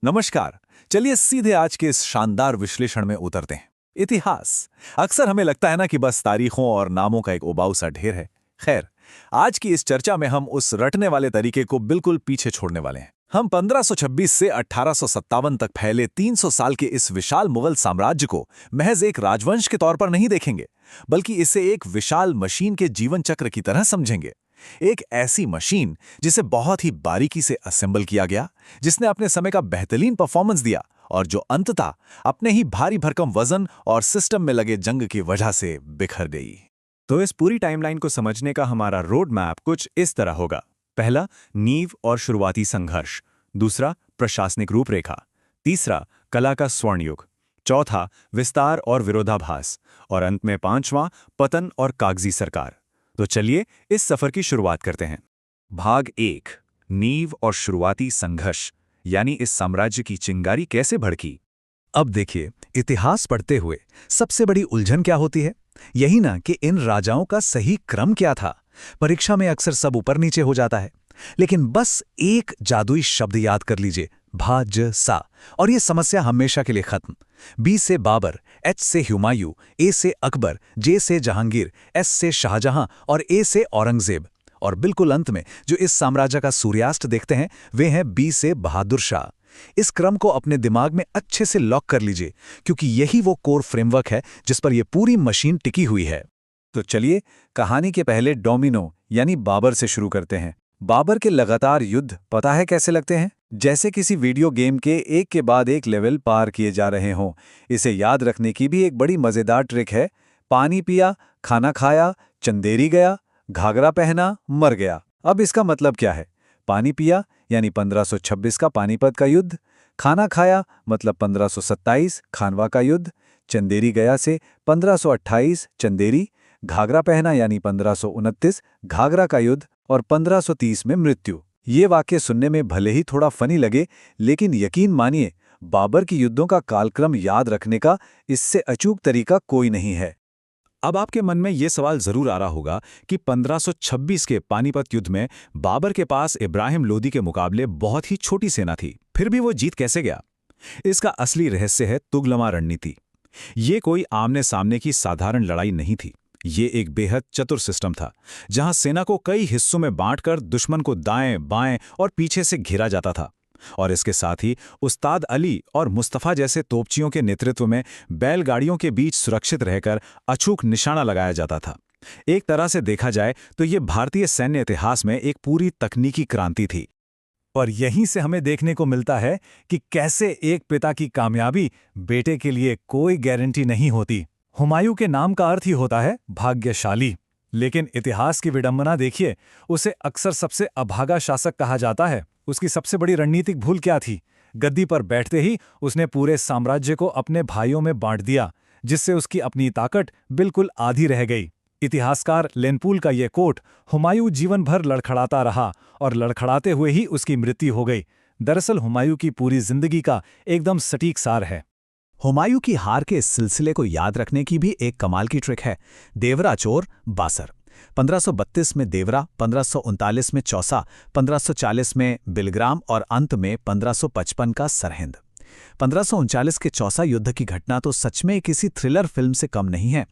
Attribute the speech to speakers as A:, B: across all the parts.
A: नमस्कार। चलिए सीधे आज के इस शानदार विश्लेषण में उतरते हैं। इतिहास अक्सर हमें लगता है ना कि बस तारीखों और नामों का एक उबाऊ सा ढेर है। खैर, आज की इस चर्चा में हम उस रटने वाले तरीके को बिल्कुल पीछे छोड़ने वाले हैं। हम 1526 से 1857 तक फैले 300 साल के इस विशाल मुगल साम्राज्य को महज एक राजवंश के तौर पर नहीं देखेंगे, बल्कि इसे एक विशाल मशीन के जीवन चक्र की तरह समझेंगे। एक ऐसी मशीन जिसे बहुत ही बारीकी से असेंबल किया गया, जिसने अपने समय का बेहतरीन परफॉर्मेंस दिया और जो अंततः अपने ही भारी भरकम वजन और सिस्टम में लगे जंग की वजह से बिखर गई।
B: तो इस पूरी टाइमलाइन को समझने का हमारा रोड मैप कुछ इस तरह होगा। पहला, नींव और शुरुआती संघर्ष। दूसरा, प्रशासनिक रूपरेखा। तीसरा, कला का स्वर्ण युग। चौथा, विस्तार और विरोधाभास। और अंत में पांचवां, पतन और कागजी सरकार। तो चलिए इस सफर की शुरुआत करते हैं। भाग 1, नींव और शुरुआती संघर्ष, यानी इस साम्राज्य की चिंगारी कैसे भड़की।
C: अब देखिए, इतिहास पढ़ते हुए सबसे बड़ी उलझन क्या होती है? यही ना कि इन राजाओं का सही क्रम क्या था। परीक्षा में अक्सर सब ऊपर नीचे हो जाता है, लेकिन बस एक जादुई शब्द याद कर लीजिए, भा-ज-सा, और ये समस्या हमेशा के लिए खत्म। बी से बाबर, एच से हुमायूं, ए से अकबर, जे से जहांगीर, एस से शाहजहां और ए से औरंगजेब। और बिल्कुल अंत में जो इस साम्राज्य का सूर्यास्त देखते हैं, वे हैं बी से बहादुर शाह। इस क्रम को अपने दिमाग में अच्छे से लॉक कर लीजिए, क्योंकि यही वो कोर फ्रेमवर्क है जिस पर यह पूरी मशीन टिकी हुई है।
B: तो चलिए कहानी के पहले डोमिनो यानी बाबर से शुरू करते हैं। बाबर के लगातार युद्ध पता है कैसे लगते हैं? जैसे किसी वीडियो गेम के एक के बाद एक लेवल पार किए जा रहे हों। इसे याद रखने की भी एक बड़ी मजेदार ट्रिक है। पानी पिया, खाना खाया, चंदेरी गया, घाघरा पहना, मर गया। अब इसका मतलब क्या है? पानी पिया यानी 1526 का पानीपत का युद्ध, खाना खाया मतलब 1527 खानवा का युद्ध, चंदेरी गया से 1528 चंदेरी, घाघरा पहना यानी 1529 घाघरा का युद्ध और 1530 में मृत्यु। ये वाक्य सुनने में भले ही थोड़ा फनी लगे, लेकिन यकीन मानिए, बाबर की युद्धों का कालक्रम याद रखने का इससे अचूक तरीका कोई नहीं है।
A: अब आपके मन में ये सवाल जरूर आ रहा होगा कि 1526 के पानीपत युद्ध में बाबर के पास इब्राहिम लोदी के मुकाबले बहुत ही छोटी सेना थी, फिर भी वो जीत कैसे गया? इसका असली रहस्य है तुगलमा रणनीति। ये कोई आमने सामने की साधारण लड़ाई नहीं थी। ये एक बेहद चतुर सिस्टम था, जहां सेना को कई हिस्सों में बांटकर दुश्मन को दाएं, बाएं और पीछे से घेरा जाता था। और इसके साथ ही उस्ताद अली और मुस्तफ़ा जैसे तोपचियों के नेतृत्व में बैलगाड़ियों के बीच सुरक्षित रहकर अचूक निशाना लगाया जाता था। एक तरह से देखा जाए तो ये भारतीय सैन्य इतिहास में एक पूरी तकनीकी क्रांति थी।
C: और यहीं से हमें देखने को मिलता है कि कैसे एक पिता की कामयाबी बेटे के लिए कोई गारंटी नहीं होती। हुमायूं के नाम का अर्थ ही होता है भाग्यशाली, लेकिन इतिहास की विडंबना देखिए, उसे अक्सर सबसे अभागा शासक कहा जाता है। उसकी सबसे बड़ी रणनीतिक भूल क्या थी? गद्दी पर बैठते ही उसने पूरे साम्राज्य को अपने भाइयों में बांट दिया, जिससे उसकी अपनी ताकत बिल्कुल आधी रह गई। इतिहासकार लेनपूल का ये कोट, हुमायूं जीवन भर लड़खड़ाता रहा और लड़खड़ाते हुए ही उसकी मृत्यु हो गई, दरअसल हुमायूं की पूरी जिंदगी का एकदम सटीक सार है। हुमायूं की हार के इस सिलसिले को याद रखने की भी एक कमाल की ट्रिक है। देवरा चोर बासर। 1532 में देवरा, 1539 में चौसा, 1540 में बिलग्राम और अंत में 1555 का सरहिंद। 1539 के चौसा युद्ध की घटना तो सच में किसी थ्रिलर फिल्म से कम नहीं है।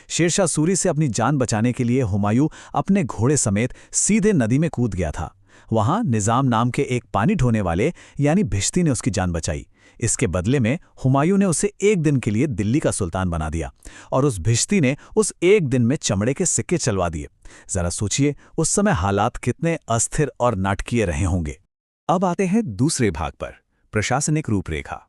C: शेरशाह सूरी से अपनी जान बचाने के लिए हुमायूं अपने घोड़े समेत सीधे नदी में कूद गया था। वहां निजाम नाम के एक पानी ढोने वाले यानी भिश्ती ने उसकी जान बचाई। इसके बदले में हुमायूं ने उसे एक दिन के लिए दिल्ली का सुल्तान बना दिया और उस भिश्ती ने उस एक दिन में चमड़े के सिक्के चलवा दिए। जरा सोचिए उस समय हालात कितने अस्थिर और नाटकीय रहे होंगे।
A: अब आते हैं दूसरे भाग पर, प्रशासनिक रूपरेखा,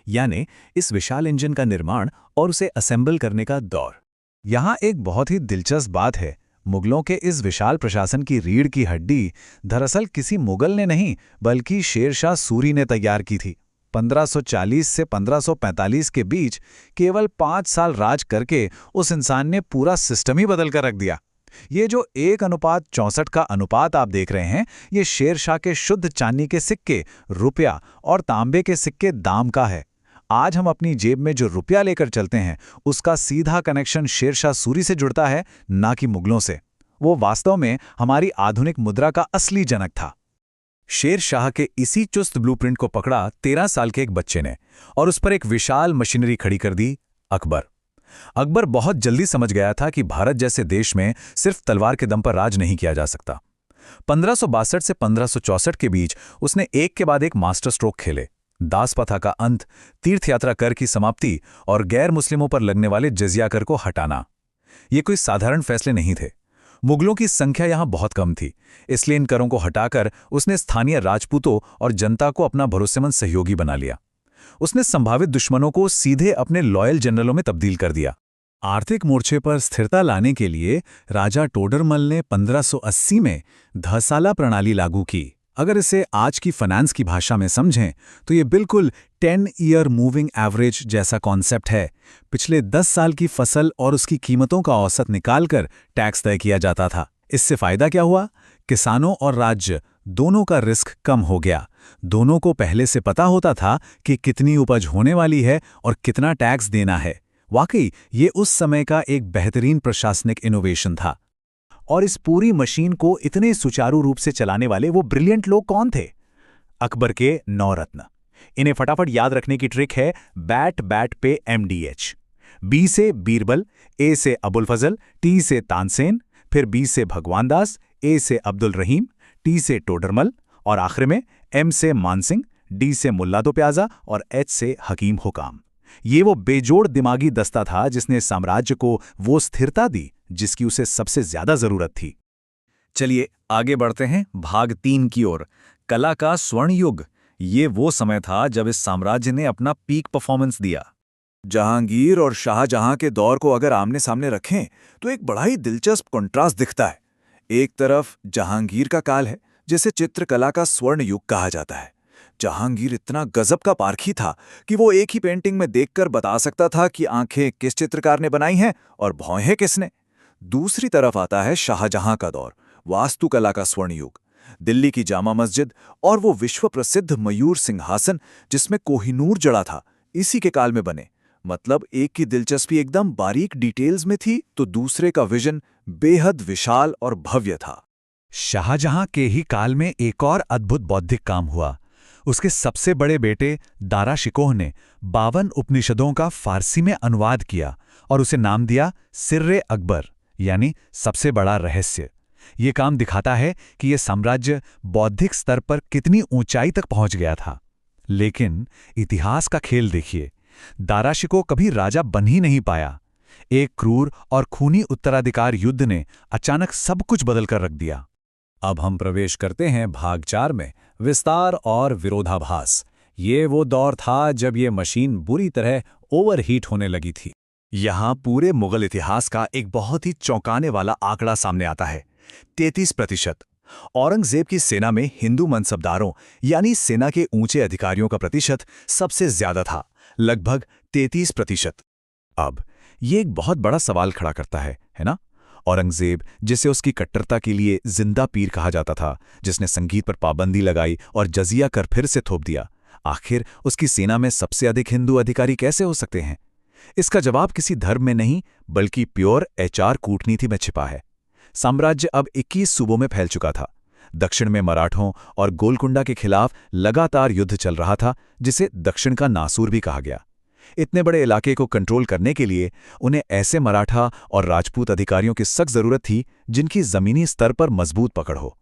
A: यानी इस विशाल इंजन का निर्माण और उसे असेंबल करने का दौर। यहाँ एक बहुत ही दिलचस्प बात है। मुगलों के इस विशाल प्रशासन की रीढ़ की हड्डी दरअसल किसी मुगल ने नहीं, बल्कि शेरशाह सूरी ने तैयार की थी। 1540 से 1545 के बीच केवल 5 साल राज करके उस इंसान ने पूरा सिस्टम ही बदल कर रख दिया। ये जो 1:64 का अनुपात आप देख रहे हैं, ये शेरशाह के शुद्ध चांदी के सिक्के, रुपया और तांबे के सिक्के दाम का है। आज हम अपनी जेब में जो रुपया लेकर चलते हैं, उसका सीधा कनेक्शन शेरशाह सूरी से जुड़ता है, ना कि मुगलों से। वो वास्तव में हमारी आधुनिक मुद्रा का असली जनक था। शेर शाह के इसी चुस्त ब्लूप्रिंट को पकड़ा 13 साल के एक बच्चे ने और उस पर एक विशाल मशीनरी खड़ी कर दी, अकबर। अकबर बहुत जल्दी समझ गया था कि भारत जैसे देश में सिर्फ तलवार के दम पर राज नहीं किया जा सकता। 1562 से 1564 के बीच उसने एक के बाद एक मास्टर स्ट्रोक खेले। दासप्रथा का अंत, तीर्थयात्रा कर की समाप्ति और गैर मुस्लिमों पर लगने वाले जजिया कर को हटाना। ये कोई साधारण फैसले नहीं थे। मुगलों की संख्या यहां बहुत कम थी, इसलिए इन करों को हटाकर उसने स्थानीय राजपूतों और जनता को अपना भरोसेमंद सहयोगी बना लिया। उसने संभावित दुश्मनों को सीधे अपने लॉयल जनरलों में तब्दील कर दिया।
C: आर्थिक मोर्चे पर स्थिरता लाने के लिए राजा टोडरमल ने 1580 में धसाला प्रणाली लागू की। अगर इसे आज की फाइनेंस की भाषा में समझें तो ये बिल्कुल 10 ईयर मूविंग एवरेज जैसा कॉन्सेप्ट है। पिछले 10 साल की फसल और उसकी कीमतों का औसत निकालकर टैक्स तय किया जाता था। इससे फायदा क्या हुआ? किसानों और राज्य दोनों का रिस्क कम हो गया। दोनों को पहले से पता होता था कि कितनी उपज होने वाली है और कितना टैक्स देना है। वाकई ये उस समय का एक बेहतरीन प्रशासनिक इनोवेशन था।
A: और इस पूरी मशीन को इतने सुचारू रूप से चलाने वाले वो ब्रिलियंट लोग कौन थे? अकबर के 9 रत्न। इन्हें फटाफट याद रखने की ट्रिक है बैट बैट पे MDH। बी से बीरबल, ए से अबुल फजल, टी से तानसेन, फिर बी से भगवान दास, ए से अब्दुल रहीम, टी से टोडरमल और आखिर में एम से मानसिंह, डी से मुल्ला दो प्याजा और एच से हकीम हुकाम। ये वो बेजोड़ दिमागी दस्ता था जिसने साम्राज्य को वो स्थिरता दी जिसकी उसे सबसे ज्यादा जरूरत थी।
B: चलिए आगे बढ़ते हैं भाग 3 की ओर। कला का स्वर्ण युग। ये वो समय था जब इस साम्राज्य ने अपना पीक परफॉर्मेंस दिया। जहांगीर और शाहजहां के दौर को अगर आमने सामने रखें तो एक बड़ा ही दिलचस्प कंट्रास्ट दिखता है। एक तरफ जहांगीर का काल है जिसे चित्रकला का स्वर्ण युग कहा जाता है। जहांगीर इतना गजब का पारखी था कि वो एक ही पेंटिंग में देखकर बता सकता था कि आंखें किस चित्रकार ने बनाई हैं और भौहें किसने। दूसरी तरफ आता है शाहजहां का दौर, वास्तुकला का स्वर्ण युग। दिल्ली की जामा मस्जिद और वो विश्व प्रसिद्ध मयूर सिंहासन जिसमें कोहिनूर जड़ा था, इसी के काल में बने। मतलब एक की दिलचस्पी एकदम बारीक डिटेल्स में थी तो दूसरे का विजन बेहद विशाल और भव्य था।
A: शाहजहां के ही काल में एक और अद्भुत बौद्धिक काम हुआ। उसके सबसे बड़े बेटे दारा शिकोह ने 52 उपनिषदों का फारसी में अनुवाद किया और उसे नाम दिया सिर्रे अकबर, यानी सबसे बड़ा रहस्य। ये काम दिखाता है कि यह साम्राज्य बौद्धिक स्तर पर कितनी ऊंचाई तक पहुंच गया था। लेकिन इतिहास का खेल देखिए, दारा शिकोह कभी राजा बन ही नहीं पाया। एक क्रूर और खूनी उत्तराधिकार युद्ध ने अचानक सब कुछ बदल कर रख दिया।
C: अब हम प्रवेश करते हैं भाग 4 में, विस्तार और विरोधाभास। ये वो दौर था जब ये मशीन बुरी तरह ओवरहीट होने लगी थी।
A: यहां पूरे मुगल इतिहास का एक बहुत ही चौंकाने वाला आंकड़ा सामने आता है, 33%। औरंगजेब की सेना में हिंदू मनसबदारों यानी सेना के ऊंचे अधिकारियों का प्रतिशत सबसे ज्यादा था, लगभग 33%। अब ये एक बहुत बड़ा सवाल खड़ा करता है ना? औरंगजेब, जिसे उसकी कट्टरता के लिए जिंदा पीर कहा जाता था, जिसने संगीत पर पाबंदी लगाई और जजिया कर फिर से थोप दिया, आखिर उसकी सेना में सबसे अधिक हिंदू अधिकारी कैसे हो सकते हैं? इसका जवाब किसी धर्म में नहीं बल्कि प्योर HR कूटनीति में छिपा है। साम्राज्य अब 21 सूबों में फैल चुका था। दक्षिण में मराठों और गोलकुंडा के खिलाफ लगातार युद्ध चल रहा था, जिसे दक्षिण का नासूर भी कहा गया। इतने बड़े इलाके को कंट्रोल करने के लिए उन्हें ऐसे मराठा और राजपूत अधिकारियों की सख्त जरूरत थी जिनकी जमीनी स्तर पर मजबूत पकड़ हो।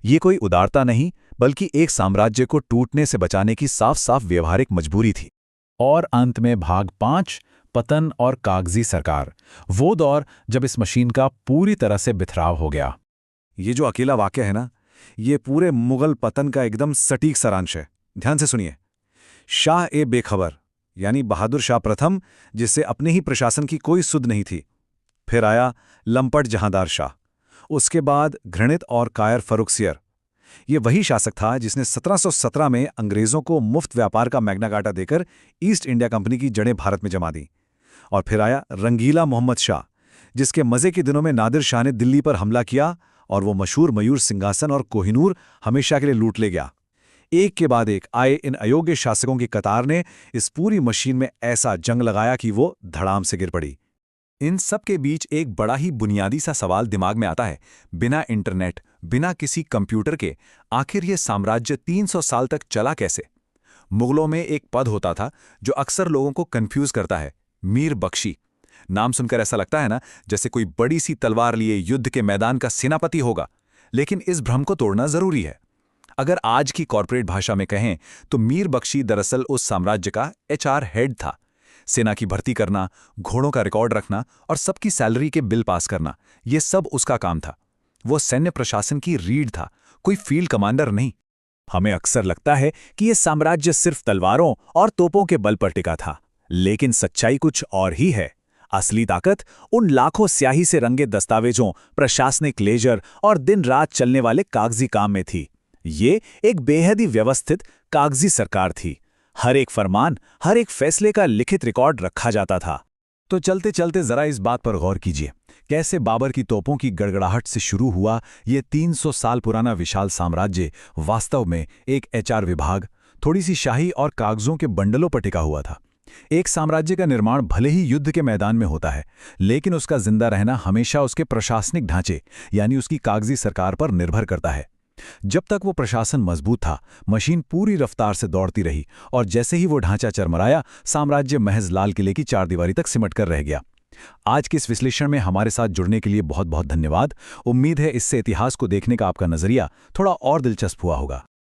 A: ये कोई उदारता नहीं बल्कि एक साम्राज्य को टूटने से बचाने की साफ साफ व्यवहारिक मजबूरी थी।
C: और अंत में भाग 5, पतन और कागजी सरकार। वो दौर जब इस मशीन का पूरी तरह से बिखराव हो गया।
B: ये जो अकेला वाक्य है ना, ये पूरे मुगल पतन का एकदम सटीक सारांश है। ध्यान से सुनिए। शाह ए बेखबर यानी बहादुर शाह प्रथम, जिससे अपने ही प्रशासन की कोई सुध नहीं थी। फिर आया लंपट जहांदार शाह। उसके बाद घृणित और कायर फर्रुखसियर। ये वही शासक था जिसने 1717 में अंग्रेजों को मुफ्त व्यापार का मैग्ना कार्टा देकर ईस्ट इंडिया कंपनी की जड़ें भारत में जमा दी। और फिर आया रंगीला मोहम्मद शाह, जिसके मजे के दिनों में नादिर शाह ने दिल्ली पर हमला किया और वो मशहूर मयूर सिंहासन और कोहिनूर हमेशा के लिए लूट ले गया। एक के बाद एक आए इन अयोग्य शासकों की कतार ने इस पूरी मशीन में ऐसा जंग लगाया कि वो धड़ाम से गिर पड़ी।
A: इन सब के बीच एक बड़ा ही बुनियादी सा सवाल दिमाग में आता है। बिना इंटरनेट, बिना किसी कंप्यूटर के आखिर ये साम्राज्य 300 साल तक चला कैसे? मुगलों में एक पद होता था जो अक्सर लोगों को कंफ्यूज करता है, मीर बख्शी। नाम सुनकर ऐसा लगता है ना जैसे कोई बड़ी सी तलवार लिए युद्ध के मैदान का सेनापति होगा, लेकिन इस भ्रम को तोड़ना जरूरी है। अगर आज की कॉर्पोरेट भाषा में कहें तो मीर बख्शी दरअसल उस साम्राज्य का एचआर हेड था। सेना की भर्ती करना, घोड़ों का रिकॉर्ड रखना और सबकी सैलरी के बिल पास करना, ये सब उसका काम था। वो सैन्य प्रशासन की रीढ़ था, कोई फील्ड कमांडर नहीं।
C: हमें अक्सर लगता है कि ये साम्राज्य सिर्फ तलवारों और तोपों के बल पर टिका था, लेकिन सच्चाई कुछ और ही है। असली ताकत उन लाखों स्याही से रंगे दस्तावेजों, प्रशासनिक लेजर और दिन रात चलने वाले कागजी काम में थी। ये एक बेहद ही व्यवस्थित कागजी सरकार थी। हर एक फरमान, हर एक फैसले का लिखित रिकॉर्ड रखा जाता था। तो चलते चलते जरा इस बात पर गौर कीजिए, कैसे बाबर की तोपों की गड़गड़ाहट से शुरू हुआ ये 300 साल पुराना विशाल साम्राज्य वास्तव में एक एचआर विभाग, थोड़ी सी शाही और कागजों के बंडलों पर टिका हुआ था। एक साम्राज्य का निर्माण भले ही युद्ध के मैदान में होता है, लेकिन उसका जिंदा रहना हमेशा उसके प्रशासनिक ढांचे यानी उसकी कागजी सरकार पर निर्भर करता है। जब तक वो प्रशासन मजबूत था, मशीन पूरी रफ्तार से दौड़ती रही, और जैसे ही वो ढांचा चरमराया, साम्राज्य महज लाल किले की चारदीवारी तक सिमट कर रह गया। आज के इस विश्लेषण में हमारे साथ जुड़ने के लिए बहुत बहुत धन्यवाद। उम्मीद है इससे इतिहास को देखने का आपका नजरिया थोड़ा और दिलचस्प हुआ होगा।